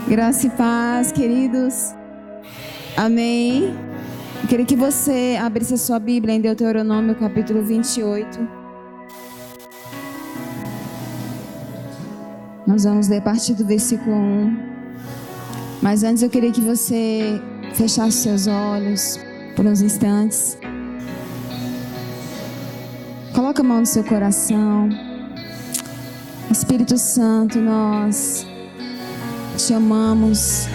Graça e paz, queridos. Amém. Eu queria que você abrisse a sua Bíblia em Deuteronômio capítulo 28. Nós vamos ler a partir do versículo 1. Mas antes eu queria que você fechasse seus olhos por uns instantes. Coloca a mão no seu coração. Espírito Santo, nós te amamos.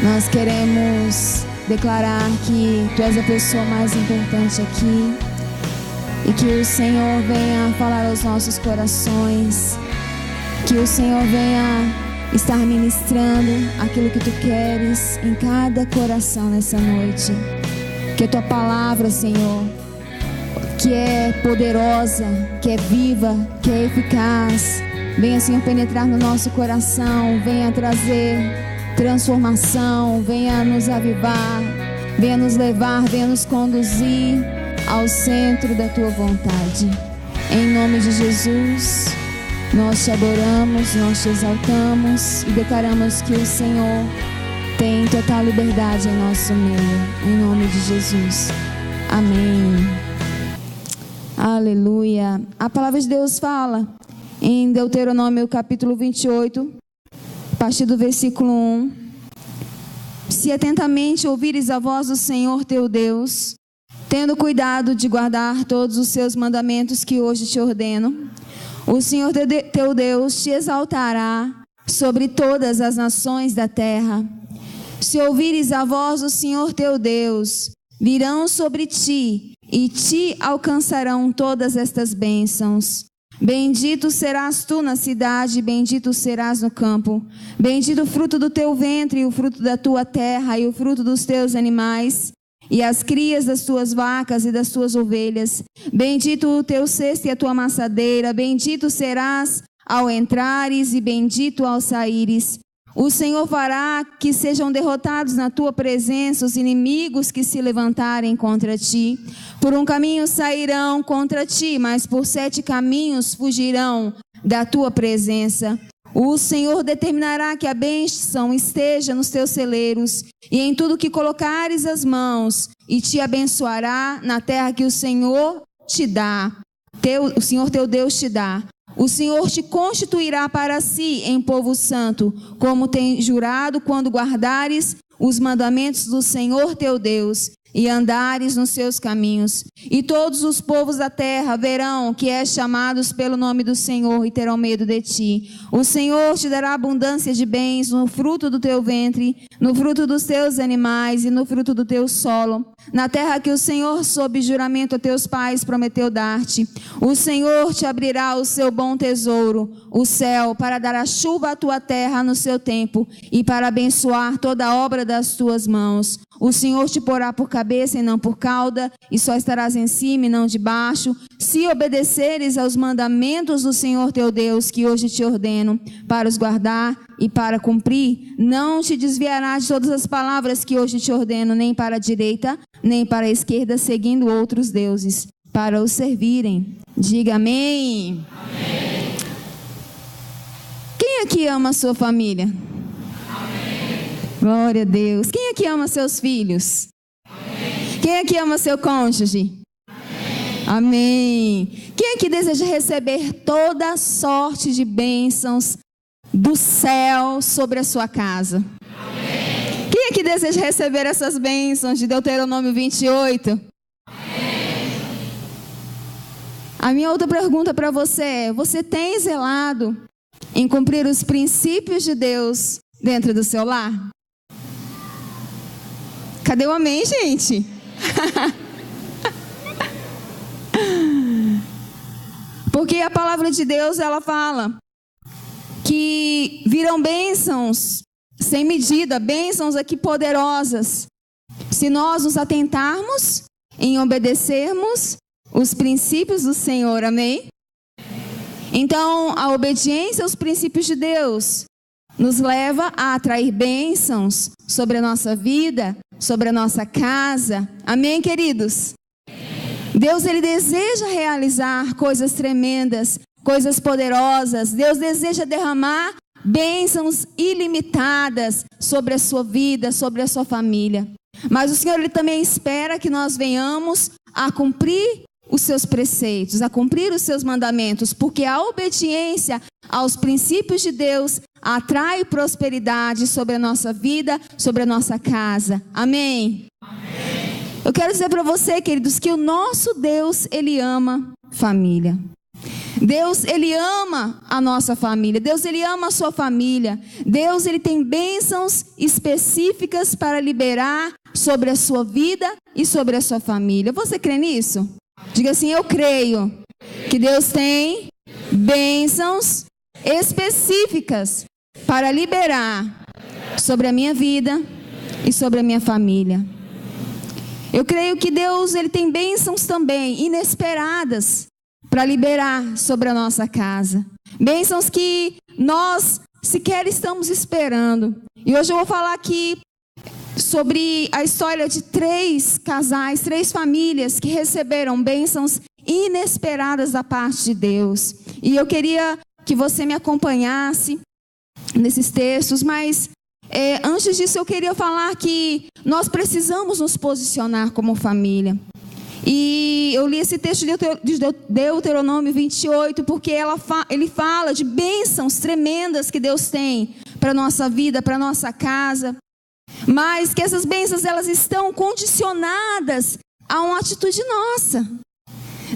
Nós queremos declarar que Tu és a pessoa mais importante aqui e que o Senhor venha falar aos nossos corações, que o Senhor venha estar ministrando aquilo que Tu queres em cada coração nessa noite. Que a Tua palavra, Senhor, que é poderosa, que é viva, que é eficaz, venha, Senhor, penetrar no nosso coração, venha trazer transformação, venha nos avivar, venha nos levar, venha nos conduzir ao centro da Tua vontade. Em nome de Jesus, nós Te adoramos, nós Te exaltamos e declaramos que o Senhor tem total liberdade em nosso meio. Em nome de Jesus. Amém. Aleluia. A palavra de Deus fala em Deuteronômio capítulo 28, a partir do versículo 1. Se atentamente ouvires a voz do Senhor teu Deus, tendo cuidado de guardar todos os seus mandamentos que hoje te ordeno, o Senhor teu Deus te exaltará sobre todas as nações da terra. Se ouvires a voz do Senhor teu Deus, virão sobre ti e te alcançarão todas estas bênçãos. Bendito serás tu na cidade, bendito serás no campo. Bendito o fruto do teu ventre, e o fruto da tua terra, e o fruto dos teus animais, e as crias das tuas vacas e das tuas ovelhas. Bendito o teu cesto e a tua amassadeira. Bendito serás ao entrares e bendito ao saíres. O Senhor fará que sejam derrotados na tua presença os inimigos que se levantarem contra ti. Por um caminho sairão contra ti, mas por 7 caminhos fugirão da tua presença. O Senhor determinará que a bênção esteja nos teus celeiros e em tudo que colocares as mãos, e te abençoará na terra que o Senhor te dá. O Senhor teu Deus te dá. O Senhor te constituirá para si em povo santo, como tem jurado quando guardares os mandamentos do Senhor teu Deus e andares nos seus caminhos. E todos os povos da terra verão que és chamados pelo nome do Senhor e terão medo de ti. O Senhor te dará abundância de bens no fruto do teu ventre, no fruto dos teus animais e no fruto do teu solo, na terra que o Senhor, sob juramento a teus pais, prometeu dar-te. O Senhor te abrirá o seu bom tesouro, o céu, para dar a chuva à tua terra no seu tempo e para abençoar toda a obra das tuas mãos. O Senhor te porá por cabeça e não por cauda, e só estarás em cima e não debaixo, se obedeceres aos mandamentos do Senhor teu Deus, que hoje te ordeno, para os guardar e para cumprir. Não te desviarás de todas as palavras que hoje te ordeno, nem para a direita, nem para a esquerda, seguindo outros deuses, para os servirem. Diga amém. Amém. Quem aqui ama a sua família? Amém. Glória a Deus. Quem aqui ama seus filhos? Amém. Quem aqui ama seu cônjuge? Amém. Amém. Quem aqui deseja receber toda sorte de bênçãos do céu sobre a sua casa? Amém. Quem aqui deseja receber essas bênçãos de Deuteronômio 28? Amém. A minha outra pergunta para você é: você tem zelado em cumprir os princípios de Deus dentro do seu lar? Cadê o amém, gente? Porque a palavra de Deus, ela fala que virão bênçãos sem medida, bênçãos aqui poderosas, se nós nos atentarmos em obedecermos os princípios do Senhor, amém? Então, a obediência aos princípios de Deus nos leva a atrair bênçãos sobre a nossa vida, sobre a nossa casa, amém, queridos? Deus, Ele deseja realizar coisas tremendas, coisas poderosas. Deus deseja derramar bênçãos ilimitadas sobre a sua vida, sobre a sua família. Mas o Senhor, Ele também espera que nós venhamos a cumprir os seus preceitos, a cumprir os seus mandamentos, porque a obediência aos princípios de Deus atrai prosperidade sobre a nossa vida, sobre a nossa casa. Amém? Amém. Eu quero dizer para você, queridos, que o nosso Deus, Ele ama família. Deus, Ele ama a nossa família. Deus, Ele ama a sua família. Deus, Ele tem bênçãos específicas para liberar sobre a sua vida e sobre a sua família. Você crê nisso? Diga assim: eu creio que Deus tem bênçãos específicas para liberar sobre a minha vida e sobre a minha família. Eu creio que Deus, Ele tem bênçãos também inesperadas para liberar sobre a nossa casa. Bênçãos que nós sequer estamos esperando. E hoje eu vou falar aqui sobre a história de 3 casais, 3 famílias que receberam bênçãos inesperadas da parte de Deus. E eu queria que você me acompanhasse nesses textos, mas antes disso eu queria falar que nós precisamos nos posicionar como família. E eu li esse texto de Deuteronômio 28, porque ele fala de bênçãos tremendas que Deus tem para a nossa vida, para a nossa casa. Mas que essas bênçãos, elas estão condicionadas a uma atitude nossa.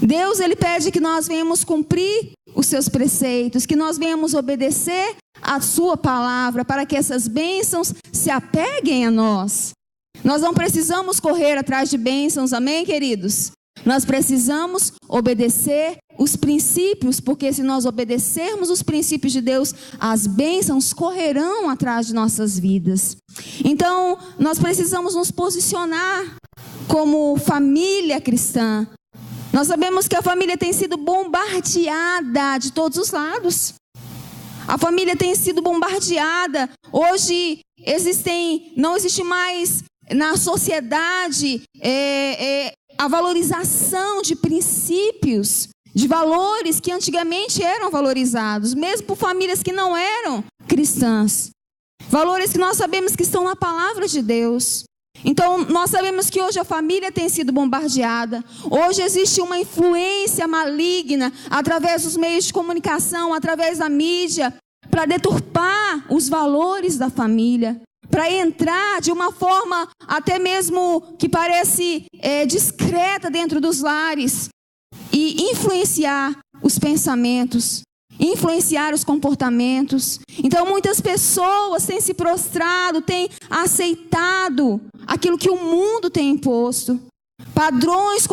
Deus, Ele pede que nós venhamos cumprir os seus preceitos, que nós venhamos obedecer a sua palavra, para que essas bênçãos se apeguem a nós. Nós não precisamos correr atrás de bênçãos, amém, queridos? Nós precisamos obedecer os princípios, porque se nós obedecermos os princípios de Deus, as bênçãos correrão atrás de nossas vidas. Então, nós precisamos nos posicionar como família cristã. Nós sabemos que a família tem sido bombardeada de todos os lados. A família tem sido bombardeada. Hoje não existe mais na sociedade a valorização de princípios, de valores que antigamente eram valorizados, mesmo por famílias que não eram cristãs. Valores que nós sabemos que estão na palavra de Deus. Então, nós sabemos que hoje a família tem sido bombardeada. Hoje existe uma influência maligna através dos meios de comunicação, através da mídia, para deturpar os valores da família, para entrar de uma forma até mesmo que parece discreta dentro dos lares e influenciar os pensamentos, influenciar os comportamentos. Então muitas pessoas têm se prostrado, têm aceitado aquilo que o mundo tem imposto. Padrões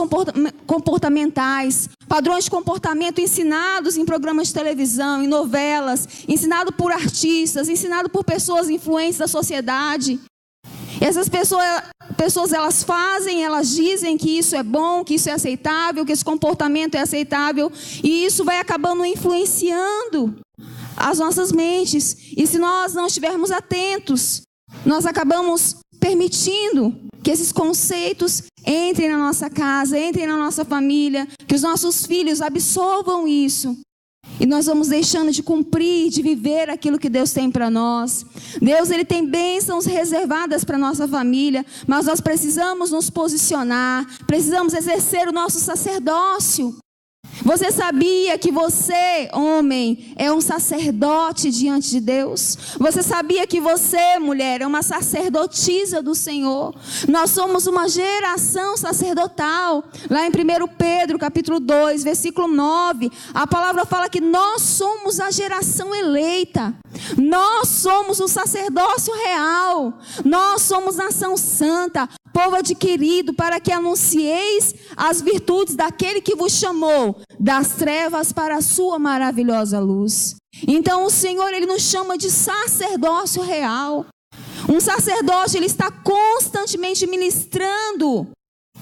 comportamentais, padrões de comportamento ensinados em programas de televisão, em novelas, ensinado por artistas, ensinado por pessoas influentes da sociedade. Essas pessoas elas fazem, elas dizem que isso é bom, que isso é aceitável, que esse comportamento é aceitável, e isso vai acabando influenciando as nossas mentes. E se nós não estivermos atentos, nós acabamos permitindo que esses conceitos entrem na nossa casa, entrem na nossa família, que os nossos filhos absorvam isso. E nós vamos deixando de cumprir, de viver aquilo que Deus tem para nós. Deus, Ele tem bênçãos reservadas para a nossa família, mas nós precisamos nos posicionar, precisamos exercer o nosso sacerdócio. Você sabia que você, homem, é um sacerdote diante de Deus? Você sabia que você, mulher, é uma sacerdotisa do Senhor? Nós somos uma geração sacerdotal. Lá em 1 Pedro, capítulo 2, versículo 9, a palavra fala que nós somos a geração eleita. Nós somos o sacerdócio real. Nós somos nação santa, povo adquirido, para que anuncieis as virtudes daquele que vos chamou das trevas para a sua maravilhosa luz. Então o Senhor, Ele nos chama de sacerdócio real. Um sacerdote, ele está constantemente ministrando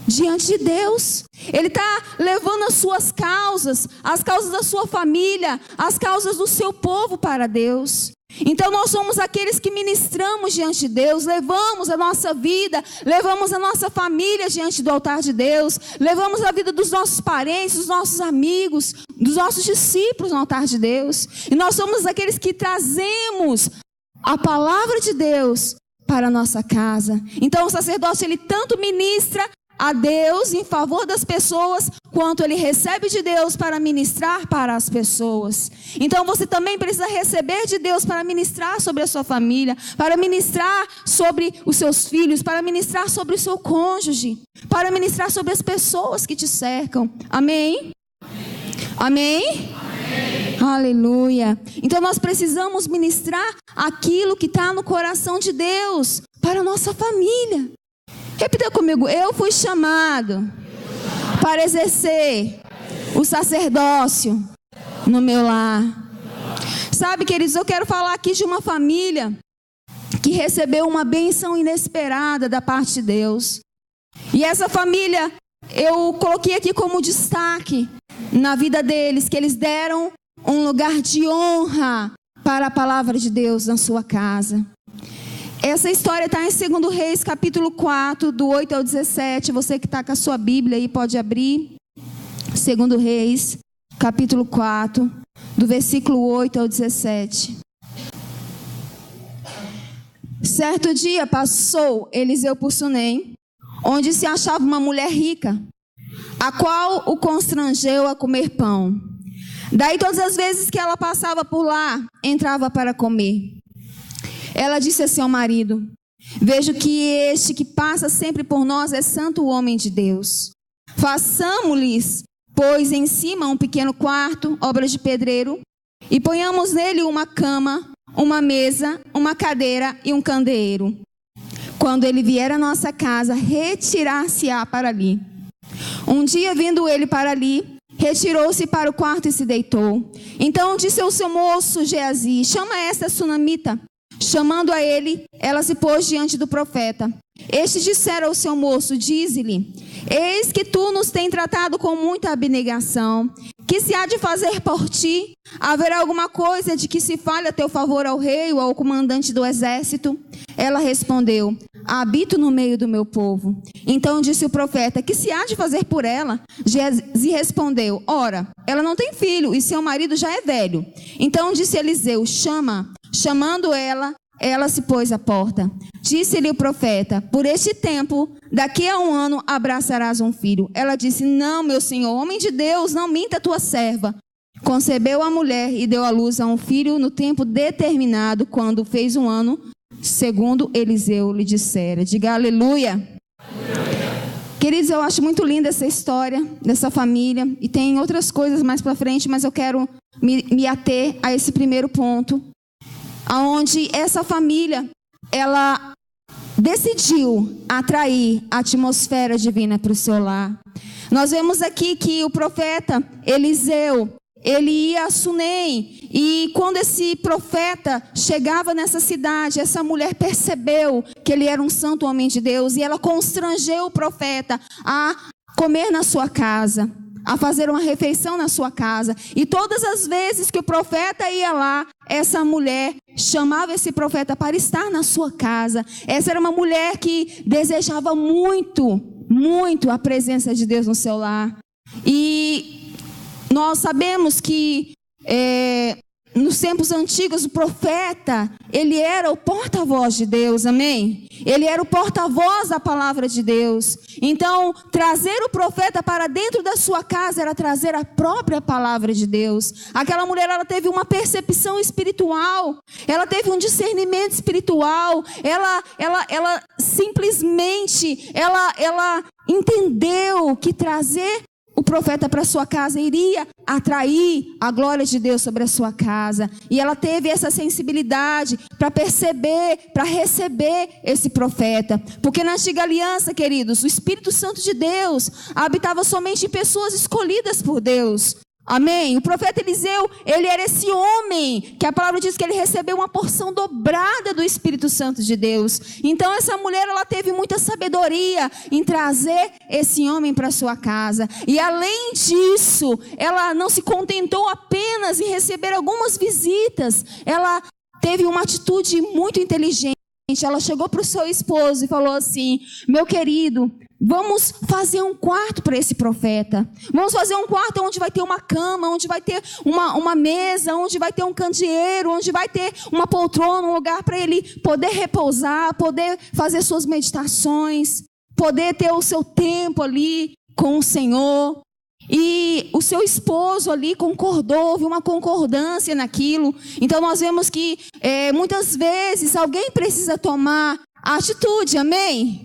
diante de Deus. Ele está levando as suas causas, as causas da sua família, as causas do seu povo para Deus. Então nós somos aqueles que ministramos diante de Deus, levamos a nossa vida, levamos a nossa família diante do altar de Deus, levamos a vida dos nossos parentes, dos nossos amigos, dos nossos discípulos no altar de Deus. E nós somos aqueles que trazemos a palavra de Deus para a nossa casa. Então o sacerdócio, ele tanto ministra a Deus em favor das pessoas, quanto ele recebe de Deus para ministrar para as pessoas. Então você também precisa receber de Deus para ministrar sobre a sua família, para ministrar sobre os seus filhos, para ministrar sobre o seu cônjuge, para ministrar sobre as pessoas que te cercam. Amém? Amém? Amém. Aleluia. Então nós precisamos ministrar aquilo que está no coração de Deus para a nossa família. Repita comigo: eu fui chamado para exercer o sacerdócio no meu lar. Sabe, queridos, eu quero falar aqui de uma família que recebeu uma bênção inesperada da parte de Deus. E essa família, eu coloquei aqui como destaque na vida deles, que eles deram um lugar de honra para a palavra de Deus na sua casa. Essa história está em 2 Reis, capítulo 4, do 8 ao 17. Você que está com a sua Bíblia aí pode abrir. 2 Reis, capítulo 4, do versículo 8 ao 17. Certo dia passou Eliseu por Sunem, onde se achava uma mulher rica, a qual o constrangeu a comer pão. Daí todas as vezes que ela passava por lá, entrava para comer. Ela disse a seu marido: vejo que este que passa sempre por nós é santo homem de Deus. Façamo-lhes, pois, em cima um pequeno quarto, obra de pedreiro, e ponhamos nele uma cama, uma mesa, uma cadeira e um candeeiro. Quando ele vier à nossa casa, retirar-se-á para ali. Um dia, vindo ele para ali, retirou-se para o quarto e se deitou. Então disse ao seu moço Geazi: chama esta sunamita. Chamando a ele, ela se pôs diante do profeta. Este dissera ao seu moço: dize-lhe: eis que tu nos tens tratado com muita abnegação. Que se há de fazer por ti? Haverá alguma coisa de que se fale a teu favor ao rei ou ao comandante do exército? Ela respondeu: habito no meio do meu povo. Então disse o profeta: que se há de fazer por ela? Geazi respondeu: ora, ela não tem filho e seu marido já é velho. Então disse Eliseu: chama. Chamando ela, ela se pôs à porta. Disse-lhe o profeta: por este tempo, daqui a 1 ano, abraçarás um filho. Ela disse: não, meu senhor, homem de Deus, não minta a tua serva. Concebeu a mulher e deu à luz a um filho no tempo determinado, quando fez 1 ano, segundo Eliseu lhe dissera. Diga aleluia. Queridos, eu acho muito linda essa história dessa família. E tem outras coisas mais para frente, mas eu quero me ater a esse primeiro ponto, aonde essa família, ela decidiu atrair a atmosfera divina para o seu lar. Nós vemos aqui que o profeta Eliseu, ele ia a Sunem, e quando esse profeta chegava nessa cidade, essa mulher percebeu que ele era um santo homem de Deus, e ela constrangeu o profeta a comer na sua casa, a fazer uma refeição na sua casa. E todas as vezes que o profeta ia lá, essa mulher chamava esse profeta para estar na sua casa. Essa era uma mulher que desejava muito, muito a presença de Deus no seu lar. E nós sabemos que nos tempos antigos o profeta, ele era o porta-voz de Deus, amém? Ele era o porta-voz da palavra de Deus. Então, trazer o profeta para dentro da sua casa era trazer a própria palavra de Deus. Aquela mulher, ela teve uma percepção espiritual, ela teve um discernimento espiritual, ela simplesmente, ela entendeu que trazer o profeta para sua casa iria atrair a glória de Deus sobre a sua casa. E ela teve essa sensibilidade para perceber, para receber esse profeta. Porque na antiga aliança, queridos, o Espírito Santo de Deus habitava somente em pessoas escolhidas por Deus. Amém? O profeta Eliseu, ele era esse homem que a palavra diz que ele recebeu uma porção dobrada do Espírito Santo de Deus. Então essa mulher, ela teve muita sabedoria em trazer esse homem para sua casa. E além disso, ela não se contentou apenas em receber algumas visitas. Ela teve uma atitude muito inteligente. ela chegou para o seu esposo e falou assim: meu querido, vamos fazer um quarto para esse profeta. Vamos fazer um quarto onde vai ter uma cama, onde vai ter uma mesa, onde vai ter um candeeiro, onde vai ter uma poltrona, um lugar para ele poder repousar, poder fazer suas meditações, poder ter o seu tempo ali com o Senhor. E o seu esposo ali concordou, houve uma concordância naquilo. Então nós vemos que muitas vezes alguém precisa tomar a atitude, amém?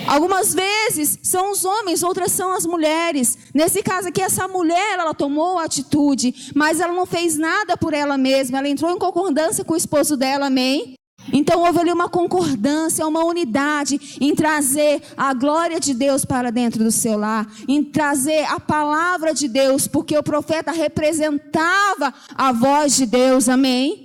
Algumas vezes são os homens, outras são as mulheres. Nesse caso aqui, essa mulher, ela tomou a atitude, mas ela não fez nada por ela mesma. Ela entrou em concordância com o esposo dela, amém? Então houve ali uma concordância, uma unidade em trazer a glória de Deus para dentro do seu lar, em trazer a palavra de Deus, porque o profeta representava a voz de Deus, amém?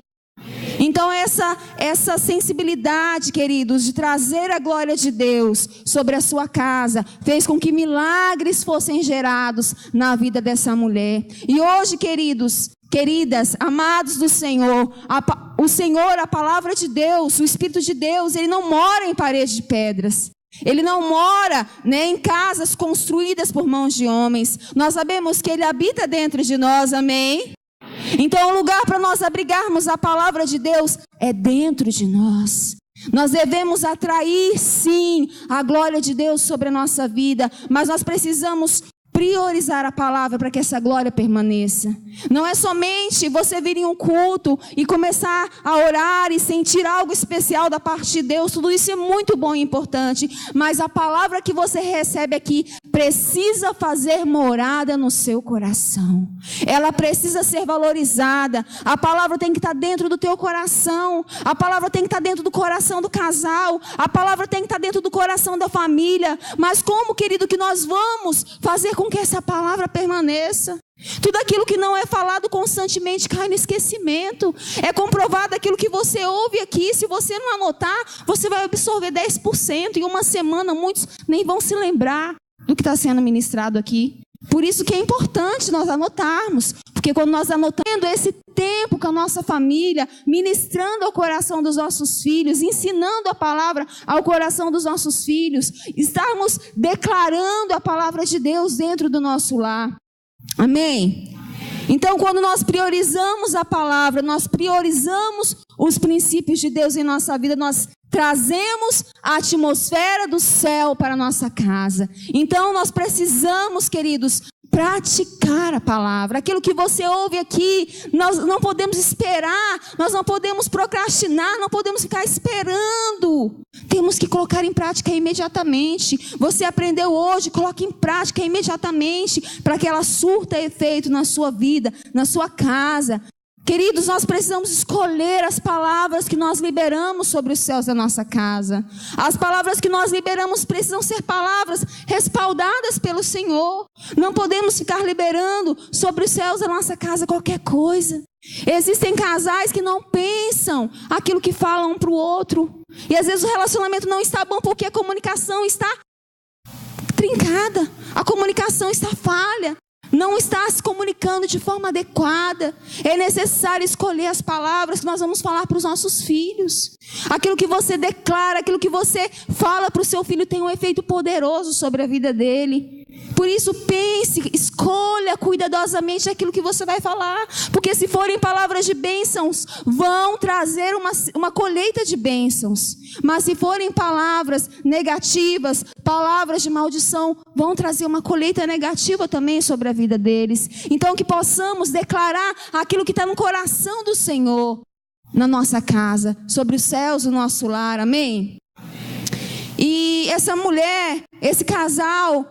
Então essa sensibilidade, queridos, de trazer a glória de Deus sobre a sua casa, fez com que milagres fossem gerados na vida dessa mulher. E hoje, queridos, queridas, amados do Senhor, o Senhor, a palavra de Deus, o Espírito de Deus, ele não mora em paredes de pedras. Ele não mora, em casas construídas por mãos de homens. Nós sabemos que ele habita dentro de nós, amém? Então o lugar para nós abrigarmos a palavra de Deus é dentro de nós. Nós devemos atrair, sim, a glória de Deus sobre a nossa vida, mas nós precisamos priorizar a palavra para que essa glória permaneça. Não é somente você vir em um culto e começar a orar e sentir algo especial da parte de Deus. Tudo isso é muito bom e importante, mas a palavra que você recebe aqui precisa fazer morada no seu coração. Ela precisa ser valorizada. A palavra tem que estar dentro do teu coração. A palavra tem que estar dentro do coração do casal. A palavra tem que estar dentro do coração da família. Mas como, querido, que nós vamos fazer com que essa palavra permaneça? Tudo aquilo que não é falado constantemente cai no esquecimento. É comprovado aquilo que você ouve aqui. Se você não anotar, você vai absorver 10%. Em uma semana, muitos nem vão se lembrar do que está sendo ministrado aqui. Por isso que é importante nós anotarmos. Porque quando nós anotamos esse tempo com a nossa família, ministrando ao coração dos nossos filhos, ensinando a palavra ao coração dos nossos filhos, estamos declarando a palavra de Deus dentro do nosso lar. Amém? Então, quando nós priorizamos a palavra, nós priorizamos os princípios de Deus em nossa vida, nós trazemos a atmosfera do céu para a nossa casa. Então, nós precisamos, queridos, praticar a palavra. Aquilo que você ouve aqui, nós não podemos esperar, nós não podemos procrastinar, não podemos ficar esperando. Temos que colocar em prática imediatamente. Você aprendeu hoje, coloque em prática imediatamente, para que ela surta efeito na sua vida, na sua casa. Queridos, nós precisamos escolher as palavras que nós liberamos sobre os céus da nossa casa. As palavras que nós liberamos precisam ser palavras respaldadas pelo Senhor. Não podemos ficar liberando sobre os céus da nossa casa qualquer coisa. Existem casais que não pensam aquilo que falam um para o outro. E às vezes o relacionamento não está bom porque a comunicação está trincada. A comunicação está falha. Não está se comunicando de forma adequada. É necessário escolher as palavras que nós vamos falar para os nossos filhos. Aquilo que você declara, aquilo que você fala para o seu filho tem um efeito poderoso sobre a vida dele. Por isso pense, escolha cuidadosamente aquilo que você vai falar. Porque se forem palavras de bênçãos, vão trazer uma colheita de bênçãos. Mas se forem palavras negativas, palavras de maldição, vão trazer uma colheita negativa também sobre a vida deles. Então que possamos declarar aquilo que está no coração do Senhor, na nossa casa, sobre os céus do nosso lar, amém? E essa mulher, esse casal,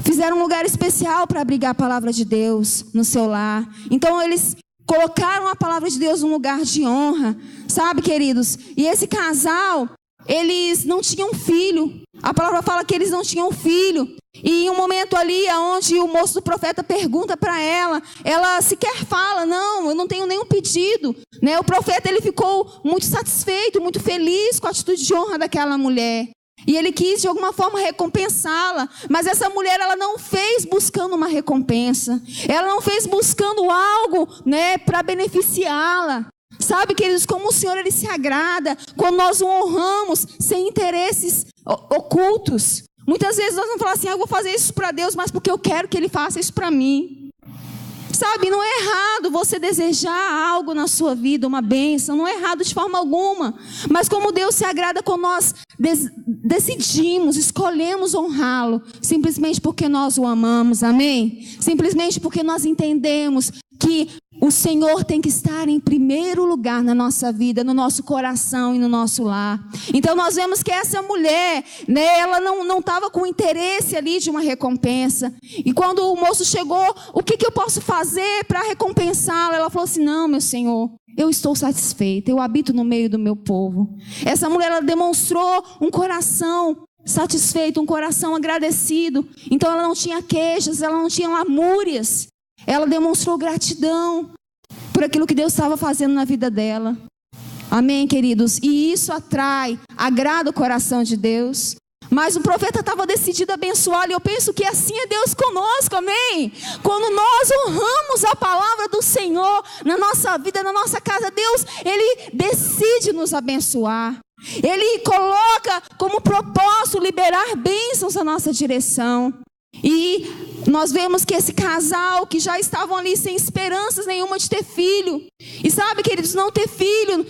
fizeram um lugar especial para abrigar a palavra de Deus no seu lar. Então eles colocaram a palavra de Deus num lugar de honra, sabe, queridos? E esse casal, eles não tinham filho. A palavra fala que eles não tinham filho. E em um momento ali, onde o moço do profeta pergunta para ela, ela sequer fala: não, eu não tenho nenhum pedido. O profeta, ele ficou muito satisfeito, muito feliz com a atitude de honra daquela mulher. E ele quis de alguma forma recompensá-la. Mas essa mulher, ela não fez buscando uma recompensa. Ela não fez buscando algo, para beneficiá-la. Sabe, queridos, como o Senhor, Ele se agrada quando nós o honramos sem interesses ocultos. Muitas vezes nós vamos falar assim, eu vou fazer isso para Deus, mas porque eu quero que Ele faça isso para mim. Sabe, não é errado você desejar algo na sua vida, uma bênção, não é errado de forma alguma. Mas como Deus se agrada quando nós decidimos, escolhemos honrá-lo, simplesmente porque nós o amamos, amém? Simplesmente porque nós entendemos que o Senhor tem que estar em primeiro lugar na nossa vida, no nosso coração e no nosso lar. Então nós vemos que essa mulher, né, ela não estava com interesse ali de uma recompensa. E quando o moço chegou, o que eu posso fazer para recompensá-la? Ela falou assim, não, meu Senhor, eu estou satisfeita, eu habito no meio do meu povo. Essa mulher, ela demonstrou um coração satisfeito, um coração agradecido. Então ela não tinha queixas, ela não tinha lamúrias. Ela demonstrou gratidão por aquilo que Deus estava fazendo na vida dela. Amém, queridos? E isso agrada o coração de Deus. Mas o profeta estava decidido a abençoá-lo. E eu penso que assim é Deus conosco, amém? Quando nós honramos a palavra do Senhor na nossa vida, na nossa casa, Deus, Ele decide nos abençoar. Ele coloca como propósito liberar bênçãos na nossa direção. E nós vemos que esse casal que já estavam ali sem esperanças nenhuma de ter filho. E sabe, queridos, não ter filho,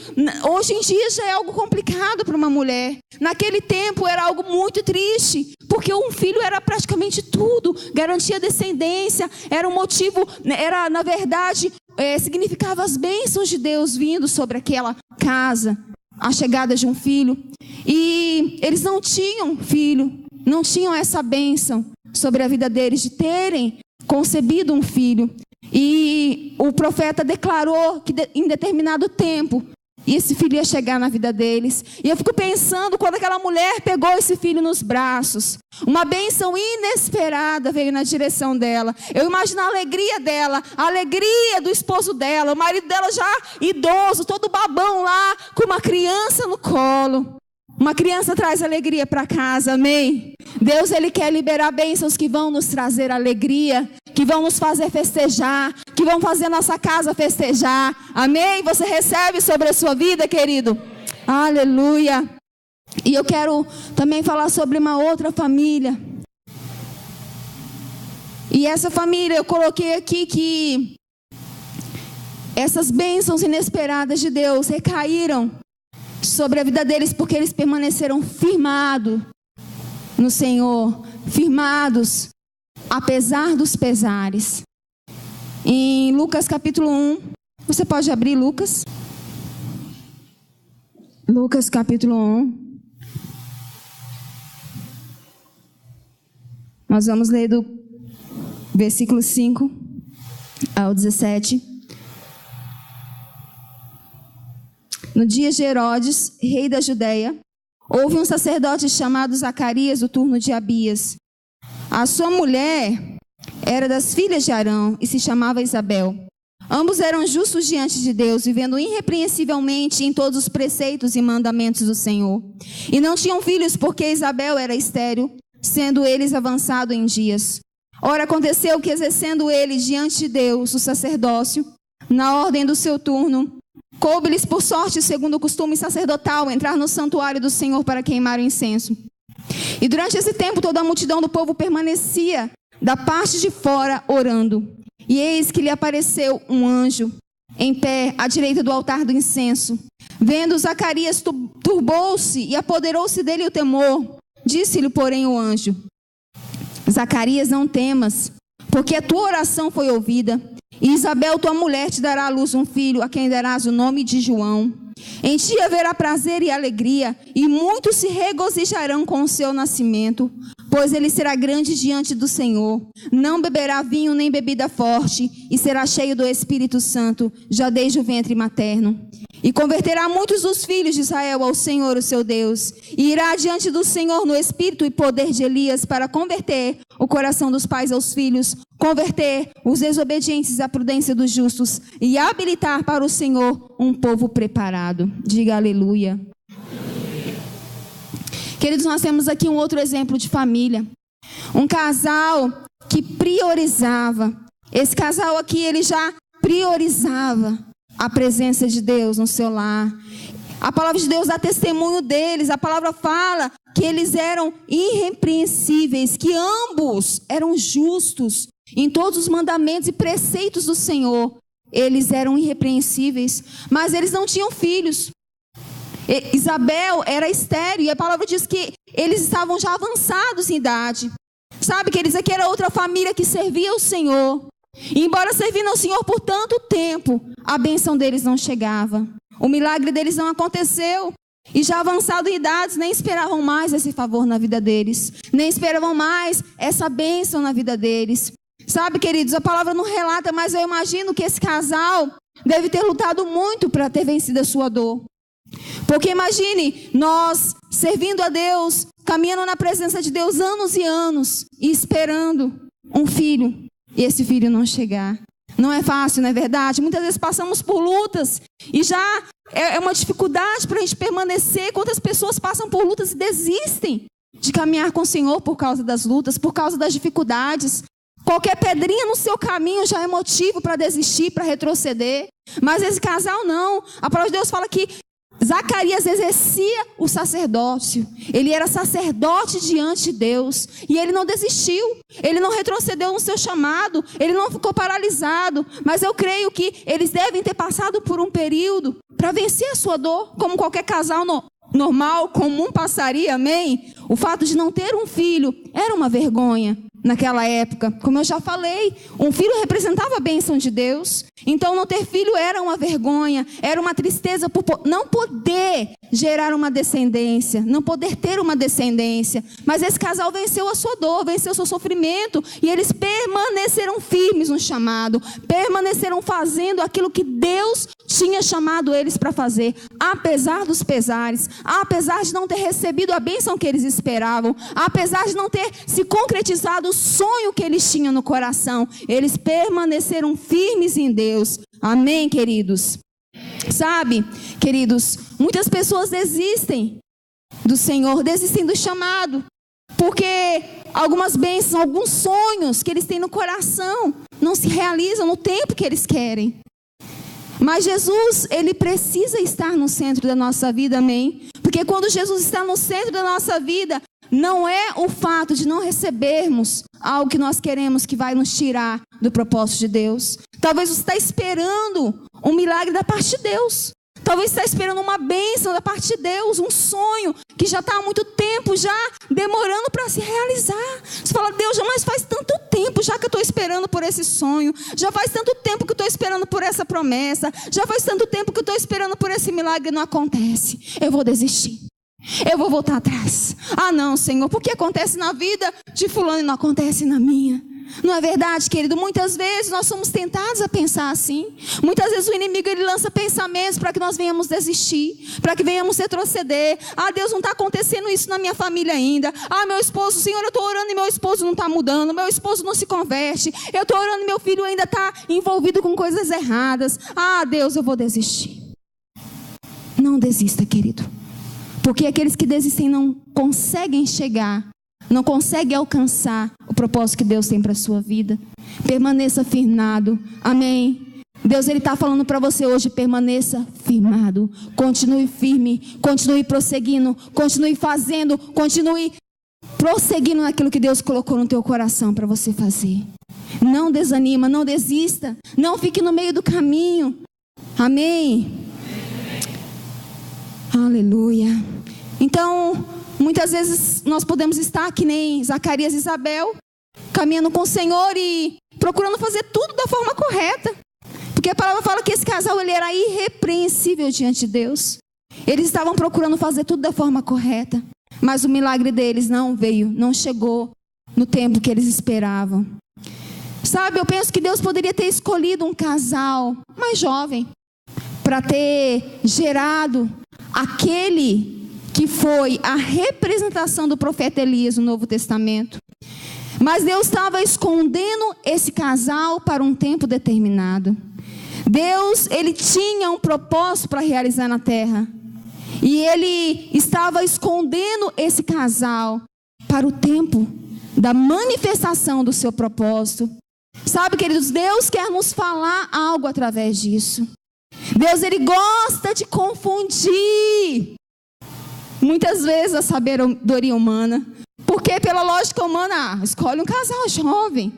hoje em dia já é algo complicado para uma mulher. Naquele tempo era algo muito triste, porque um filho era praticamente tudo, garantia descendência, era um motivo, era na verdade, significava as bênçãos de Deus vindo sobre aquela casa, a chegada de um filho. E eles não tinham filho, não tinham essa bênção sobre a vida deles de terem concebido um filho. E o profeta declarou que em determinado tempo esse filho ia chegar na vida deles. E eu fico pensando quando aquela mulher pegou esse filho nos braços, uma bênção inesperada veio na direção dela. Eu imagino a alegria dela, a alegria do esposo dela, o marido dela já idoso, todo babão lá, com uma criança no colo. Uma criança traz alegria para casa, amém? Deus, Ele quer liberar bênçãos que vão nos trazer alegria, que vão nos fazer festejar, que vão fazer nossa casa festejar, amém? Você recebe sobre a sua vida, querido? Aleluia! E eu quero também falar sobre uma outra família. E essa família, eu coloquei aqui que essas bênçãos inesperadas de Deus recaíram sobre a vida deles, porque eles permaneceram firmados no Senhor, firmados, apesar dos pesares. Em Lucas capítulo 1, você pode abrir Lucas? Lucas capítulo 1. Nós vamos ler do versículo 5 ao 17. No dia de Herodes, rei da Judeia, houve um sacerdote chamado Zacarias, do turno de Abias. A sua mulher era das filhas de Arão e se chamava Isabel. Ambos eram justos diante de Deus, vivendo irrepreensivelmente em todos os preceitos e mandamentos do Senhor. E não tinham filhos, porque Isabel era estéril, sendo eles avançados em dias. Ora, aconteceu que, exercendo ele diante de Deus o sacerdócio, na ordem do seu turno, coube-lhes por sorte, segundo o costume sacerdotal, entrar no santuário do Senhor para queimar o incenso. E durante esse tempo toda a multidão do povo permanecia da parte de fora orando. E eis que lhe apareceu um anjo em pé à direita do altar do incenso. Vendo Zacarias, turbou-se e apoderou-se dele o temor. Disse-lhe, porém, o anjo: Zacarias, não temas, porque a tua oração foi ouvida. E Isabel, tua mulher, te dará à luz um filho, a quem darás o nome de João. Em ti haverá prazer e alegria, e muitos se regozijarão com o seu nascimento, pois ele será grande diante do Senhor. Não beberá vinho nem bebida forte, e será cheio do Espírito Santo, já desde o ventre materno. E converterá muitos dos filhos de Israel ao Senhor, o seu Deus. E irá diante do Senhor no espírito e poder de Elias, para converter o coração dos pais aos filhos, converter os desobedientes à prudência dos justos, e habilitar para o Senhor um povo preparado. Diga aleluia. Queridos, nós temos aqui um outro exemplo de família. Um casal que priorizava. Esse casal aqui, ele já priorizava a presença de Deus no seu lar. A palavra de Deus dá testemunho deles. A palavra fala que eles eram irrepreensíveis, que ambos eram justos em todos os mandamentos e preceitos do Senhor. Eles eram irrepreensíveis, mas eles não tinham filhos. Isabel era estéril, e a palavra diz que eles estavam já avançados em idade. Sabe, queridos, aqui era outra família que servia ao Senhor. E embora servindo ao Senhor por tanto tempo, a bênção deles não chegava. O milagre deles não aconteceu. E já avançado em idades, nem esperavam mais esse favor na vida deles. Nem esperavam mais essa bênção na vida deles. Sabe, queridos, a palavra não relata, mas eu imagino que esse casal deve ter lutado muito para ter vencido a sua dor. Porque imagine, nós servindo a Deus, caminhando na presença de Deus anos e anos, e esperando um filho, e esse filho não chegar. Não é fácil, não é verdade? Muitas vezes passamos por lutas, e já é uma dificuldade para a gente permanecer. Quantas pessoas passam por lutas e desistem de caminhar com o Senhor por causa das lutas, por causa das dificuldades. Qualquer pedrinha no seu caminho já é motivo para desistir, para retroceder. Mas esse casal não. A palavra de Deus fala que Zacarias exercia o sacerdócio. Ele era sacerdote diante de Deus. E ele não desistiu. Ele não retrocedeu no seu chamado. Ele não ficou paralisado. Mas eu creio que eles devem ter passado por um período para vencer a sua dor, como qualquer casal normal, comum passaria, amém? O fato de não ter um filho era uma vergonha naquela época. Como eu já falei, um filho representava a bênção de Deus. Então não ter filho era uma vergonha, era uma tristeza por não poder gerar uma descendência, não poder ter uma descendência. Mas esse casal venceu a sua dor, venceu o seu sofrimento, e eles permaneceram firmes no chamado, permaneceram fazendo aquilo que Deus tinha chamado eles para fazer, apesar dos pesares, apesar de não ter recebido a bênção que eles esperavam, apesar de não ter se concretizado o sonho que eles tinham no coração. Eles permaneceram firmes em Deus. Amém, queridos? Sabe, queridos, muitas pessoas desistem do Senhor, desistem do chamado, porque algumas bênçãos, alguns sonhos que eles têm no coração não se realizam no tempo que eles querem. Mas Jesus, Ele precisa estar no centro da nossa vida, amém? Porque quando Jesus está no centro da nossa vida, não é o fato de não recebermos algo que nós queremos que vai nos tirar do propósito de Deus. Talvez você está esperando um milagre da parte de Deus. Talvez você está esperando uma bênção da parte de Deus, um sonho que já está há muito tempo já demorando para se realizar. Você fala, Deus, mas faz tanto tempo já que eu estou esperando por esse sonho, já faz tanto tempo que eu estou esperando por essa promessa, já faz tanto tempo que eu estou esperando por esse milagre e não acontece. Eu vou desistir, eu vou voltar atrás. Ah não, Senhor, porque acontece na vida de fulano e não acontece na minha? Não é verdade, querido? Muitas vezes nós somos tentados a pensar assim. Muitas vezes o inimigo ele lança pensamentos para que nós venhamos desistir, para que venhamos retroceder. Ah, Deus, não está acontecendo isso na minha família ainda. Ah, meu esposo, Senhor, eu estou orando e meu esposo não está mudando. Meu esposo não se converte. Eu estou orando e meu filho ainda está envolvido com coisas erradas. Ah, Deus, eu vou desistir. Não desista, querido. Porque aqueles que desistem não conseguem chegar, não consegue alcançar o propósito que Deus tem para a sua vida. Permaneça firmado. Amém. Deus ele está falando para você hoje, permaneça firmado. Continue firme, continue prosseguindo, continue fazendo, continue prosseguindo naquilo que Deus colocou no teu coração para você fazer. Não desanima, não desista, não fique no meio do caminho. Amém. Aleluia. Então, muitas vezes nós podemos estar que nem Zacarias e Isabel, caminhando com o Senhor e procurando fazer tudo da forma correta. Porque a palavra fala que esse casal ele era irrepreensível diante de Deus. Eles estavam procurando fazer tudo da forma correta. Mas o milagre deles não veio, não chegou no tempo que eles esperavam. Sabe, eu penso que Deus poderia ter escolhido um casal mais jovem para ter gerado aquele que foi a representação do profeta Elias no Novo Testamento. Mas Deus estava escondendo esse casal para um tempo determinado. Deus, ele tinha um propósito para realizar na terra. E ele estava escondendo esse casal para o tempo da manifestação do seu propósito. Sabe, queridos, Deus quer nos falar algo através disso. Deus, Ele gosta de confundir muitas vezes a sabedoria humana. Porque pela lógica humana, escolhe um casal jovem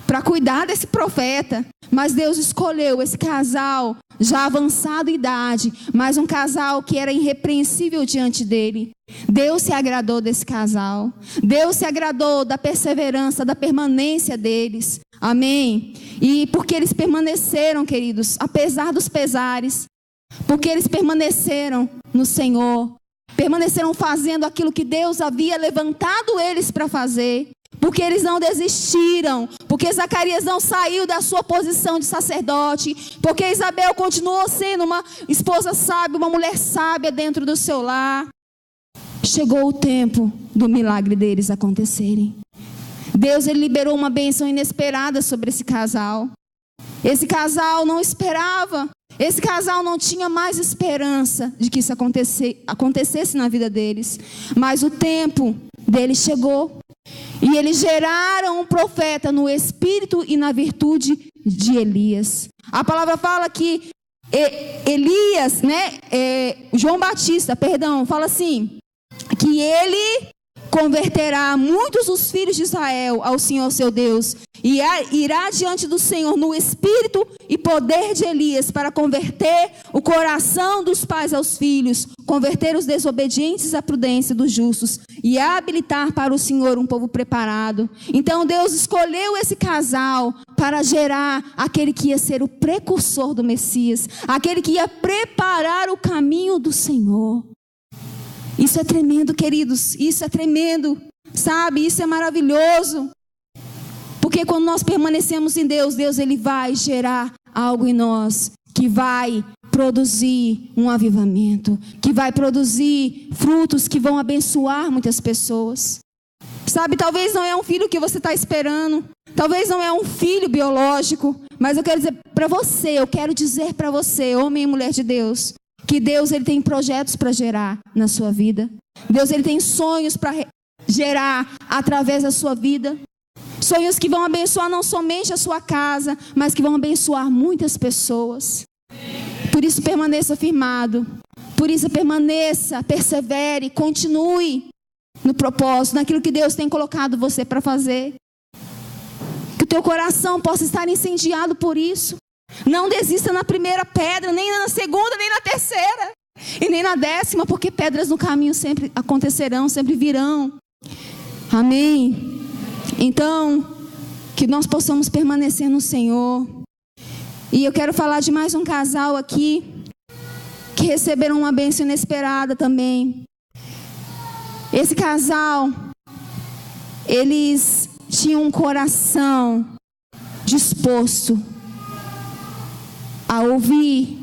para cuidar desse profeta. Mas Deus escolheu esse casal já avançado em idade, mas um casal que era irrepreensível diante dele. Deus se agradou desse casal. Deus se agradou da perseverança, da permanência deles. Amém? E porque eles permaneceram, queridos, apesar dos pesares, porque eles permaneceram no Senhor, permaneceram fazendo aquilo que Deus havia levantado eles para fazer, porque eles não desistiram, porque Zacarias não saiu da sua posição de sacerdote, porque Isabel continuou sendo uma esposa sábia, uma mulher sábia dentro do seu lar. Chegou o tempo do milagre deles acontecerem. Deus, Ele liberou uma bênção inesperada sobre esse casal. Esse casal não esperava. Esse casal não tinha mais esperança de que isso acontecesse na vida deles. Mas o tempo deles chegou. E eles geraram um profeta no espírito e na virtude de Elias. A palavra fala que Elias, João Batista, fala assim, que ele converterá muitos dos filhos de Israel ao Senhor seu Deus, e irá diante do Senhor no espírito e poder de Elias, para converter o coração dos pais aos filhos, converter os desobedientes à prudência dos justos, e habilitar para o Senhor um povo preparado. Então Deus escolheu esse casal para gerar aquele que ia ser o precursor do Messias, aquele que ia preparar o caminho do Senhor. Isso é tremendo, queridos, isso é tremendo, sabe, isso é maravilhoso, porque quando nós permanecemos em Deus, Deus, Ele vai gerar algo em nós, que vai produzir um avivamento, que vai produzir frutos que vão abençoar muitas pessoas, sabe, talvez não é um filho que você está esperando, talvez não é um filho biológico, mas eu quero dizer para você, homem e mulher de Deus, que Deus, Ele tem projetos para gerar na sua vida. Deus, Ele tem sonhos para gerar através da sua vida. Sonhos que vão abençoar não somente a sua casa, mas que vão abençoar muitas pessoas. Por isso permaneça firmado. Por isso permaneça, persevere, continue no propósito, naquilo que Deus tem colocado você para fazer. Que o teu coração possa estar incendiado por isso. Não desista na primeira pedra, nem na segunda, nem na terceira, e nem na 10ª, porque pedras no caminho sempre acontecerão, sempre virão. Amém? Então, que nós possamos permanecer no Senhor. E eu quero falar de mais um casal aqui, que receberam uma bênção inesperada também. Esse casal, eles tinham um coração disposto a ouvir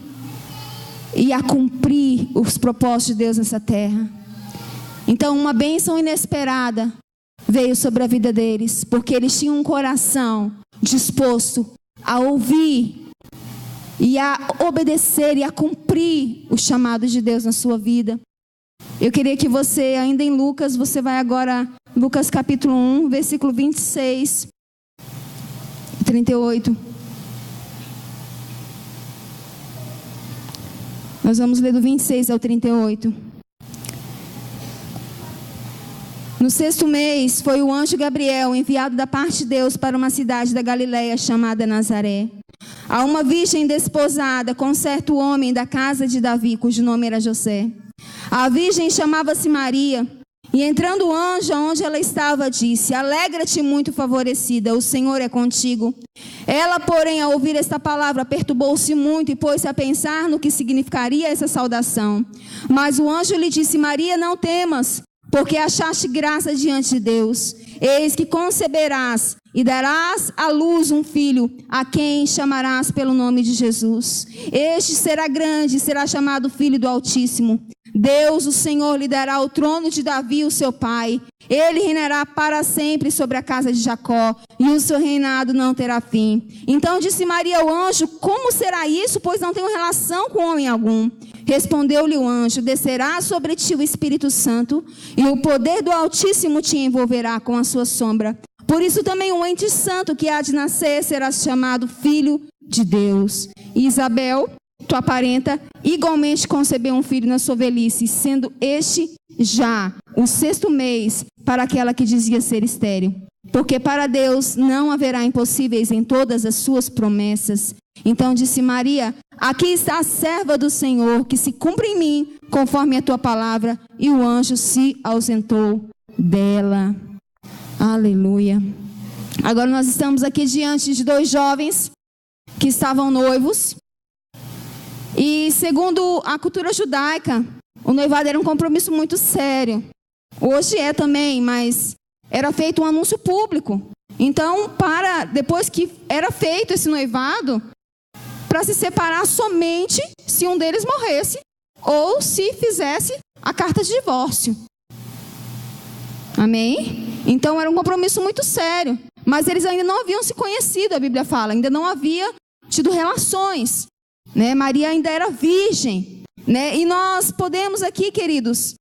e a cumprir os propósitos de Deus nessa terra. Então, uma bênção inesperada veio sobre a vida deles, porque eles tinham um coração disposto a ouvir e a obedecer e a cumprir o chamado de Deus na sua vida. Eu queria que você, ainda em Lucas, você vai agora, Lucas capítulo 1, versículo 26, 38. Nós vamos ler do 26 ao 38. No 6º mês, foi o anjo Gabriel enviado da parte de Deus para uma cidade da Galileia chamada Nazaré, a uma virgem desposada com certo homem da casa de Davi, cujo nome era José. A virgem chamava-se Maria, e entrando o anjo onde ela estava, disse: alegra-te, muito favorecida, o Senhor é contigo. Ela, porém, ao ouvir esta palavra, perturbou-se muito e pôs-se a pensar no que significaria essa saudação. Mas o anjo lhe disse: Maria, não temas, porque achaste graça diante de Deus. Eis que conceberás e darás à luz um filho, a quem chamarás pelo nome de Jesus. Este será grande e será chamado Filho do Altíssimo. Deus, o Senhor, lhe dará o trono de Davi, o seu pai. Ele reinará para sempre sobre a casa de Jacó, e o seu reinado não terá fim. Então disse Maria ao anjo: como será isso, pois não tenho relação com homem algum? Respondeu-lhe o anjo: descerá sobre ti o Espírito Santo, e o poder do Altíssimo te envolverá com a sua sombra. Por isso também o ente santo que há de nascer será chamado Filho de Deus. E Isabel tu aparenta igualmente conceber um filho na sua velhice, sendo este já o 6º mês para aquela que dizia ser estéril. Porque para Deus não haverá impossíveis em todas as suas promessas. Então disse Maria: aqui está a serva do Senhor, que se cumpre em mim, conforme a tua palavra. E o anjo se ausentou dela. Aleluia. Agora nós estamos aqui diante de 2 jovens que estavam noivos. E segundo a cultura judaica, o noivado era um compromisso muito sério. Hoje é também, mas era feito um anúncio público. Então, depois que era feito esse noivado, para se separar somente se um deles morresse ou se fizesse a carta de divórcio. Amém? Então era um compromisso muito sério. Mas eles ainda não haviam se conhecido, a Bíblia fala. Ainda não havia tido relações, né? Maria ainda era virgem, né? E nós podemos aqui, queridos,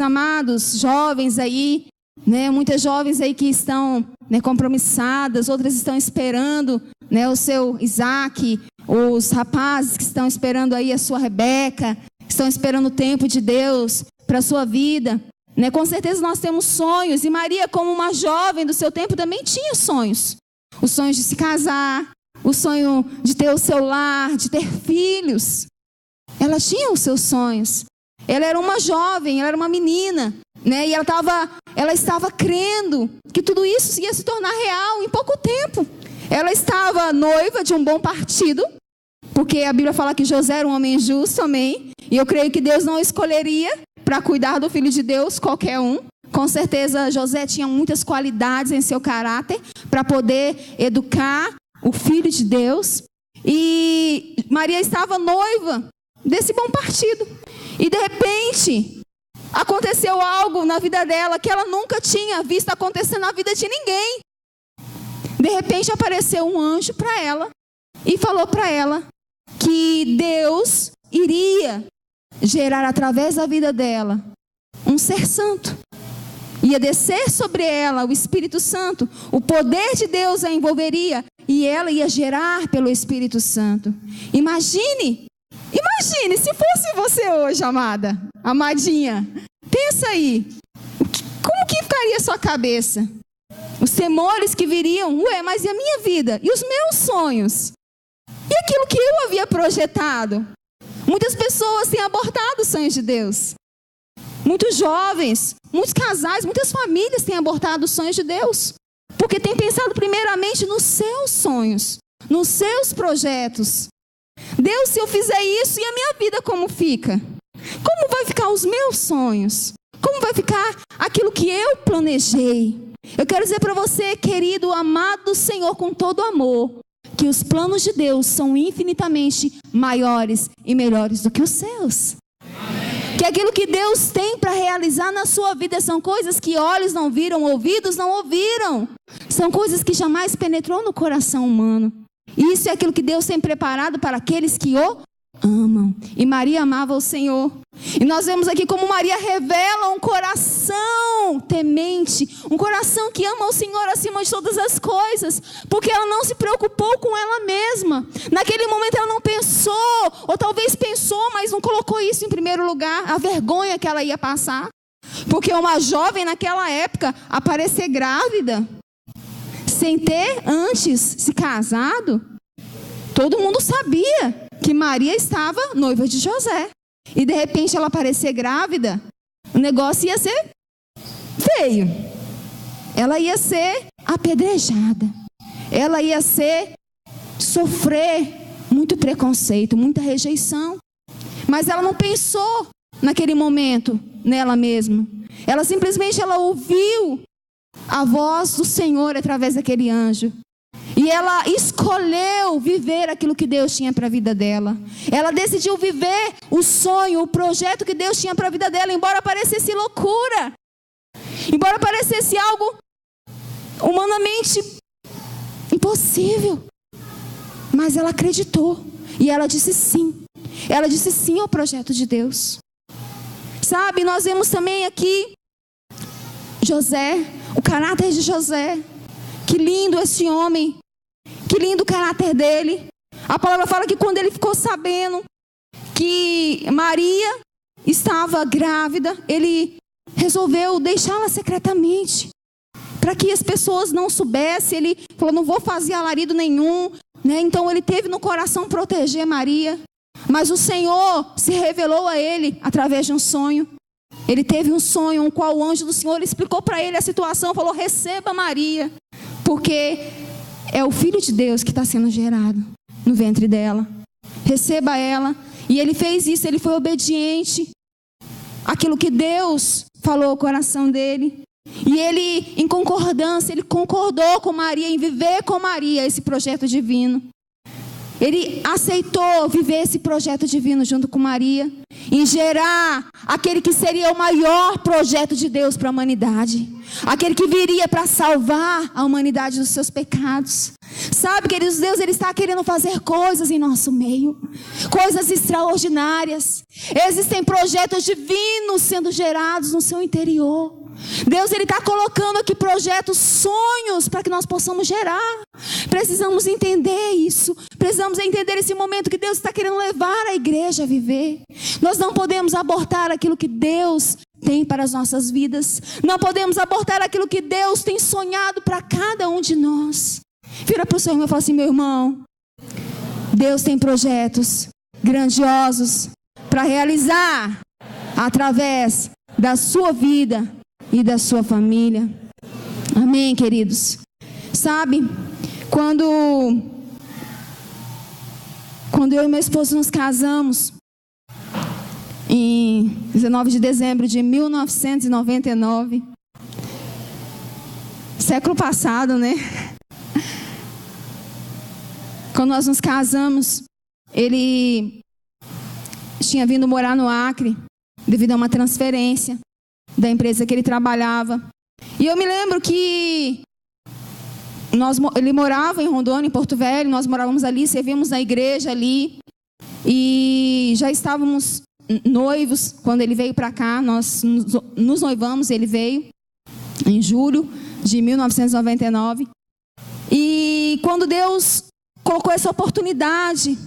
amados, jovens aí, né? Muitas jovens aí que estão, né, compromissadas, outras estão esperando, né, o seu Isaac, os rapazes que estão esperando aí a sua Rebeca, estão esperando o tempo de Deus para a sua vida, né? Com certeza nós temos sonhos, e Maria, como uma jovem do seu tempo, também tinha sonhos. Os sonhos de se casar, o sonho de ter o seu lar, de ter filhos. Ela tinha os seus sonhos. Ela era uma jovem, ela era uma menina, né? E ela estava crendo que tudo isso ia se tornar real em pouco tempo. Ela estava noiva de um bom partido, porque a Bíblia fala que José era um homem justo, amém? E eu creio que Deus não escolheria para cuidar do filho de Deus qualquer um. Com certeza José tinha muitas qualidades em seu caráter para poder educar o filho de Deus. E Maria estava noiva desse bom partido. E de repente aconteceu algo na vida dela que ela nunca tinha visto acontecer na vida de ninguém. De repente apareceu um anjo para ela e falou para ela que Deus iria gerar através da vida dela um ser santo. Ia descer sobre ela o Espírito Santo. O poder de Deus a envolveria e ela ia gerar pelo Espírito Santo. Imagine se fosse você hoje, amada, amadinha. Pensa aí, como que ficaria a sua cabeça? Os temores que viriam, mas e a minha vida? E os meus sonhos? E aquilo que eu havia projetado? Muitas pessoas têm abortado os sonhos de Deus. Muitos jovens, muitos casais, muitas famílias têm abortado os sonhos de Deus. Porque têm pensado primeiramente nos seus sonhos, nos seus projetos. Deus, se eu fizer isso, e a minha vida como fica? Como vai ficar os meus sonhos? Como vai ficar aquilo que eu planejei? Eu quero dizer para você, querido, amado do Senhor, com todo amor, que os planos de Deus são infinitamente maiores e melhores do que os seus. Que aquilo que Deus tem para realizar na sua vida são coisas que olhos não viram, ouvidos não ouviram. São coisas que jamais penetrou no coração humano. Isso é aquilo que Deus tem preparado para aqueles que o amam. E Maria amava o Senhor. E nós vemos aqui como Maria revela um coração temente, um coração que ama o Senhor acima de todas as coisas, porque ela não se preocupou com ela mesma. Naquele momento ela não pensou, ou talvez pensou, mas não colocou isso em primeiro lugar, a vergonha que ela ia passar. Porque uma jovem naquela época aparecer grávida, sem ter antes se casado, todo mundo sabia que Maria estava noiva de José. E de repente ela aparecer grávida, o negócio ia ser feio. Ela ia ser apedrejada. Ela ia sofrer muito preconceito, muita rejeição. Mas ela não pensou naquele momento nela mesma. Ela simplesmente ouviu a voz do Senhor através daquele anjo. E ela escolheu viver aquilo que Deus tinha para a vida dela. Ela decidiu viver o sonho, o projeto que Deus tinha para a vida dela, embora parecesse loucura. Embora parecesse algo humanamente impossível. Mas ela acreditou. E ela disse sim. Ela disse sim ao projeto de Deus. Sabe, nós vemos também aqui José, o caráter de José. Que lindo esse homem. Que lindo o caráter dele. A palavra fala que quando ele ficou sabendo que Maria estava grávida, ele resolveu deixá-la secretamente, para que as pessoas não soubessem. Ele falou: não vou fazer alarido nenhum, né? Então ele teve no coração proteger Maria. Mas o Senhor se revelou a ele através de um sonho. Ele teve um sonho, no qual o anjo do Senhor explicou para ele a situação. Falou: receba Maria, porque é o Filho de Deus que está sendo gerado no ventre dela. Receba ela. E ele fez isso, ele foi obediente àquilo que Deus falou ao coração dele. E ele, em concordância, ele concordou com Maria, em viver com Maria esse projeto divino. Ele aceitou viver esse projeto divino junto com Maria, em gerar aquele que seria o maior projeto de Deus para a humanidade, aquele que viria para salvar a humanidade dos seus pecados. Sabe, queridos, Deus, Ele está querendo fazer coisas em nosso meio, coisas extraordinárias. Existem projetos divinos sendo gerados no seu interior. Deus, Ele está colocando aqui projetos, sonhos, para que nós possamos gerar. Precisamos entender isso. Precisamos entender esse momento que Deus está querendo levar a igreja a viver. Nós não podemos abortar aquilo que Deus tem para as nossas vidas. Não podemos abortar aquilo que Deus tem sonhado para cada um de nós. Vira para o seu irmão e fala assim: meu irmão, Deus tem projetos grandiosos para realizar através da sua vida e da sua família. Amém, queridos? Sabe, quando eu e meu esposo nos casamos, em 19 de dezembro de 1999, século passado, né? Quando nós nos casamos, ele tinha vindo morar no Acre, devido a uma transferência da empresa que ele trabalhava. E eu me lembro que ele morava em Rondônia, em Porto Velho. Nós morávamos ali, servíamos na igreja ali. E já estávamos noivos quando ele veio para cá. Nós nos noivamos, ele veio em julho de 1999. E quando Deus colocou essa oportunidade,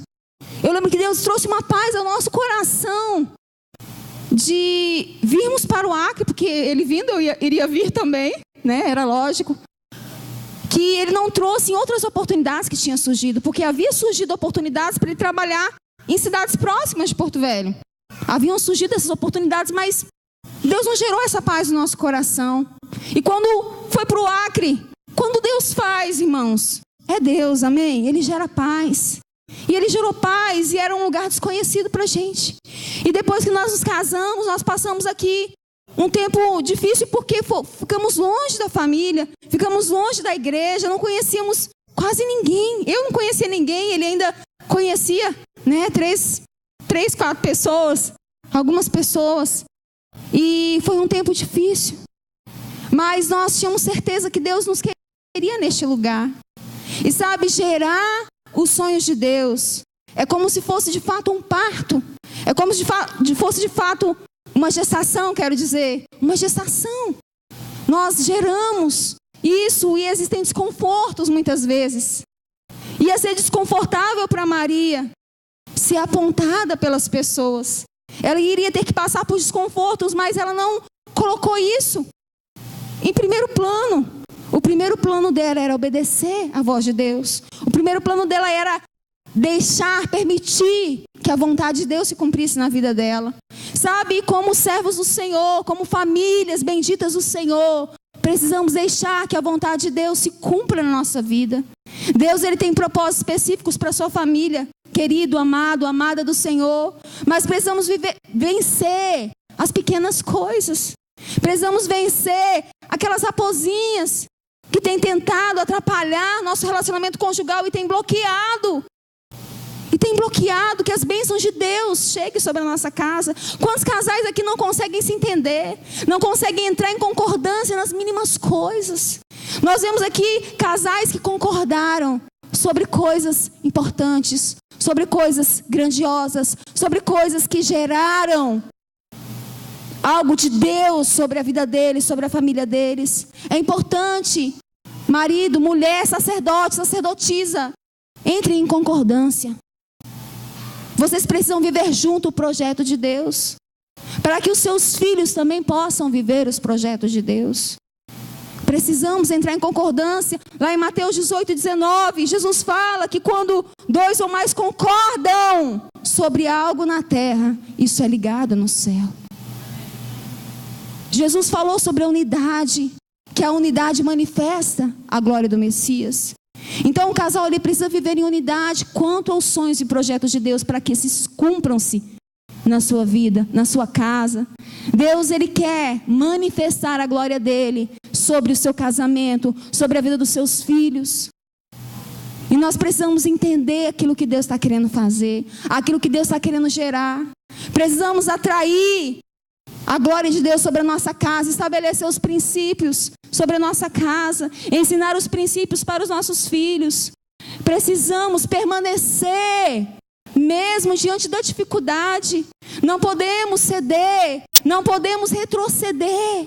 eu lembro que Deus trouxe uma paz ao nosso coração de virmos para o Acre, porque ele vindo eu iria vir também, né? Era lógico. Que ele não trouxe em outras oportunidades que tinham surgido, porque havia surgido oportunidades para ele trabalhar em cidades próximas de Porto Velho. Haviam surgido essas oportunidades, mas Deus não gerou essa paz no nosso coração. E quando foi para o Acre, quando Deus faz, irmãos, é Deus, amém? Ele gera paz. E ele gerou paz e era um lugar desconhecido para a gente. E depois que nós nos casamos, nós passamos aqui um tempo difícil, porque ficamos longe da família, ficamos longe da igreja, não conhecíamos quase ninguém. Eu não conhecia ninguém, ele ainda conhecia, né, 4 pessoas, algumas pessoas. E foi um tempo difícil. Mas nós tínhamos certeza que Deus nos queria neste lugar. E sabe, gerar os sonhos de Deus é como se fosse de fato um parto. É como se fosse de fato uma gestação, quero dizer. Uma gestação. Nós geramos isso e existem desconfortos muitas vezes. Ia ser desconfortável para Maria ser apontada pelas pessoas. Ela iria ter que passar por desconfortos, mas ela não colocou isso em primeiro plano. O primeiro plano dela era obedecer à voz de Deus. O primeiro plano dela era permitir que a vontade de Deus se cumprisse na vida dela. Sabe, como servos do Senhor, como famílias benditas do Senhor, precisamos deixar que a vontade de Deus se cumpra na nossa vida. Deus, Ele tem propósitos específicos para a sua família, querido, amado, amada do Senhor. Mas precisamos vencer as pequenas coisas. Precisamos vencer aquelas raposinhas que têm tentado atrapalhar nosso relacionamento conjugal e têm bloqueado. E tem bloqueado que as bênçãos de Deus cheguem sobre a nossa casa. Quantos casais aqui não conseguem se entender? Não conseguem entrar em concordância nas mínimas coisas? Nós vemos aqui casais que concordaram sobre coisas importantes, sobre coisas grandiosas, sobre coisas que geraram algo de Deus sobre a vida deles, sobre a família deles. É importante, marido, mulher, sacerdote, sacerdotisa, Entrem em concordância. Vocês precisam viver junto o projeto de Deus, para que os seus filhos também possam viver os projetos de Deus. Precisamos entrar em concordância. Lá em Mateus 18:19, Jesus fala que quando 2 ou mais concordam sobre algo na terra, isso é ligado no céu. Jesus falou sobre a unidade, que a unidade manifesta a glória do Messias. Então o casal ele precisa viver em unidade quanto aos sonhos e projetos de Deus, para que esses cumpram-se na sua vida, na sua casa. Deus ele quer manifestar a glória dele sobre o seu casamento, sobre a vida dos seus filhos. E nós precisamos entender aquilo que Deus está querendo fazer, aquilo que Deus está querendo gerar. Precisamos atrair a glória de Deus sobre a nossa casa, estabelecer os princípios sobre a nossa casa, ensinar os princípios para os nossos filhos. Precisamos permanecer mesmo diante da dificuldade. Não podemos ceder, não podemos retroceder.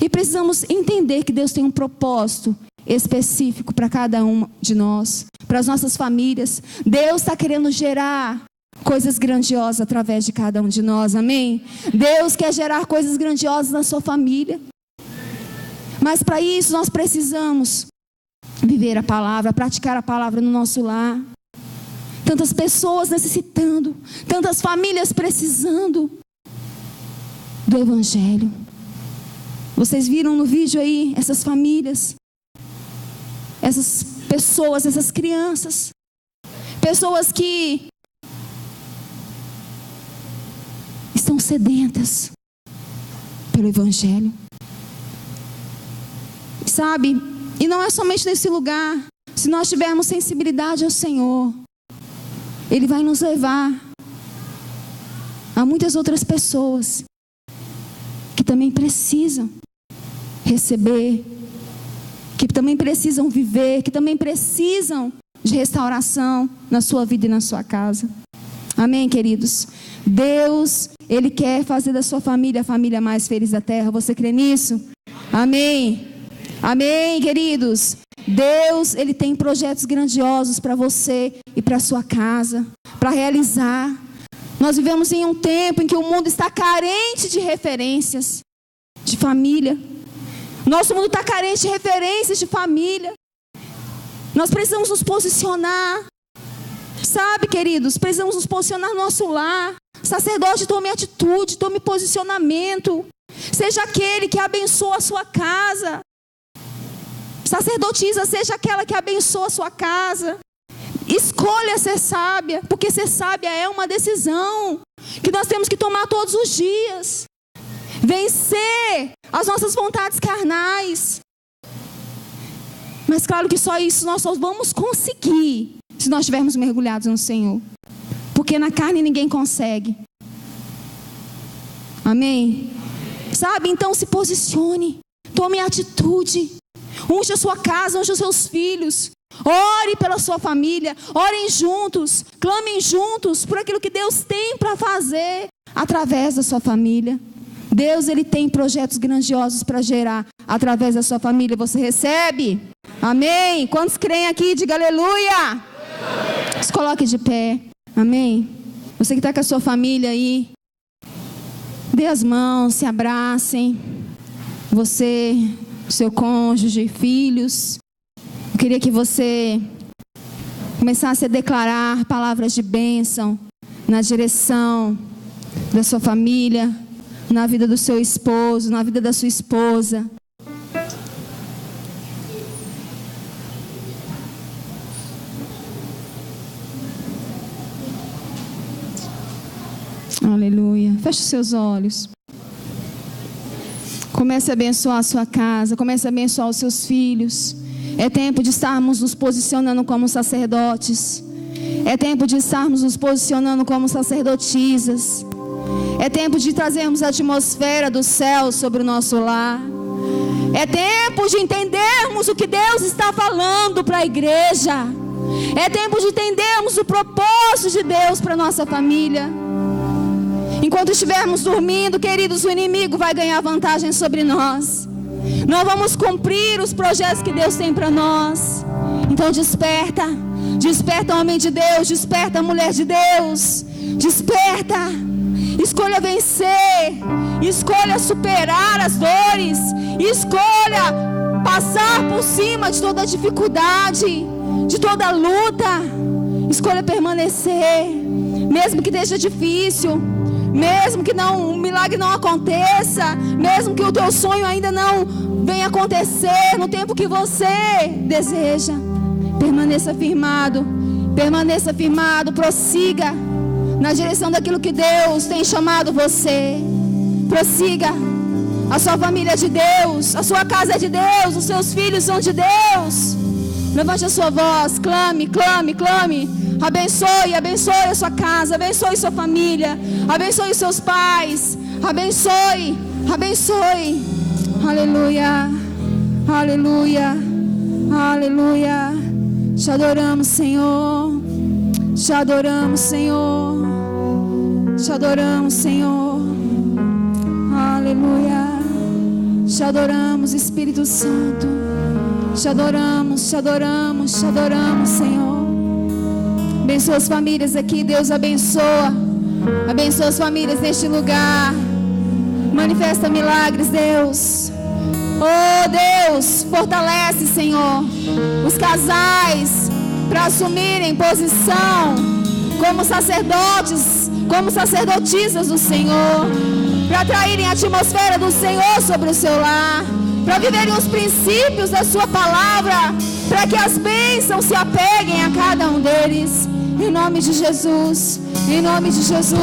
E precisamos entender que Deus tem um propósito específico para cada um de nós, para as nossas famílias. Deus está querendo gerar coisas grandiosas através de cada um de nós, amém? Deus quer gerar coisas grandiosas na sua família. Mas para isso nós precisamos viver a palavra, praticar a palavra no nosso lar. Tantas pessoas necessitando, tantas famílias precisando do Evangelho. Vocês viram no vídeo aí essas famílias, essas pessoas, essas crianças, pessoas que estão sedentas pelo Evangelho. Sabe? E não é somente nesse lugar. Se nós tivermos sensibilidade ao Senhor, Ele vai nos levar a muitas outras pessoas que também precisam receber, que também precisam viver, que também precisam de restauração na sua vida e na sua casa. Amém, queridos? Deus, Ele quer fazer da sua família a família mais feliz da terra. Você crê nisso? Amém. Amém, queridos? Deus, Ele tem projetos grandiosos para você e para a sua casa, para realizar. Nós vivemos em um tempo em que o mundo está carente de referências de família. Nosso mundo está carente de referências de família. Nós precisamos nos posicionar. Sabe, queridos, precisamos nos posicionar no nosso lar. Sacerdote, tome atitude, tome posicionamento. Seja aquele que abençoa a sua casa. Sacerdotisa, seja aquela que abençoa a sua casa. Escolha ser sábia, porque ser sábia é uma decisão que nós temos que tomar todos os dias. Vencer as nossas vontades carnais. Mas claro que só isso nós só vamos conseguir se nós estivermos mergulhados no Senhor. Porque na carne ninguém consegue. Amém? Sabe? Então se posicione. Tome atitude. Unja a sua casa, unja os seus filhos. Ore pela sua família. Orem juntos. Clamem juntos por aquilo que Deus tem para fazer através da sua família. Deus, Ele tem projetos grandiosos para gerar através da sua família. Você recebe? Amém? Quantos creem aqui? Diga aleluia. Se coloque de pé. Amém? Você que está com a sua família aí, dê as mãos, se abracem. Você, seu cônjuge, filhos. Eu queria que você começasse a declarar palavras de bênção na direção da sua família, na vida do seu esposo, na vida da sua esposa. Aleluia. Feche os seus olhos. Comece a abençoar a sua casa. Comece a abençoar os seus filhos. É tempo de estarmos nos posicionando como sacerdotes. É tempo de estarmos nos posicionando como sacerdotisas. É tempo de trazermos a atmosfera do céu sobre o nosso lar. É tempo de entendermos o que Deus está falando para a igreja. É tempo de entendermos o propósito de Deus para a nossa família. Enquanto estivermos dormindo, queridos, o inimigo vai ganhar vantagem sobre nós. Não vamos cumprir os projetos que Deus tem para nós. Então desperta, Desperta, homem de Deus. Desperta, mulher de Deus. Desperta. Escolha vencer. Escolha superar as dores. Escolha passar por cima de toda dificuldade, de toda luta. Escolha permanecer, mesmo que esteja difícil, mesmo que o milagre não aconteça, mesmo que o teu sonho ainda não venha acontecer no tempo que você deseja. Permaneça firmado, prossiga na direção daquilo que Deus tem chamado você. Prossiga. A sua família é de Deus, a sua casa é de Deus, os seus filhos são de Deus. Levante a sua voz, clame, clame, clame. Abençoe, abençoe a sua casa, abençoe sua família, abençoe os seus pais, abençoe, abençoe. Aleluia, aleluia, aleluia. Te adoramos, Senhor. Te adoramos, Senhor. Te adoramos, Senhor. Aleluia. Te adoramos, Espírito Santo. Te adoramos, te adoramos, te adoramos, Senhor. Abençoa as famílias aqui, Deus abençoa. Abençoa as famílias neste lugar. Manifesta milagres, Deus. Oh Deus, fortalece, Senhor, os casais para assumirem posição como sacerdotes, como sacerdotisas do Senhor, para atraírem a atmosfera do Senhor sobre o seu lar, para viverem os princípios da sua palavra, para que as bênçãos se apeguem a cada um deles. Em nome de Jesus, em nome de Jesus.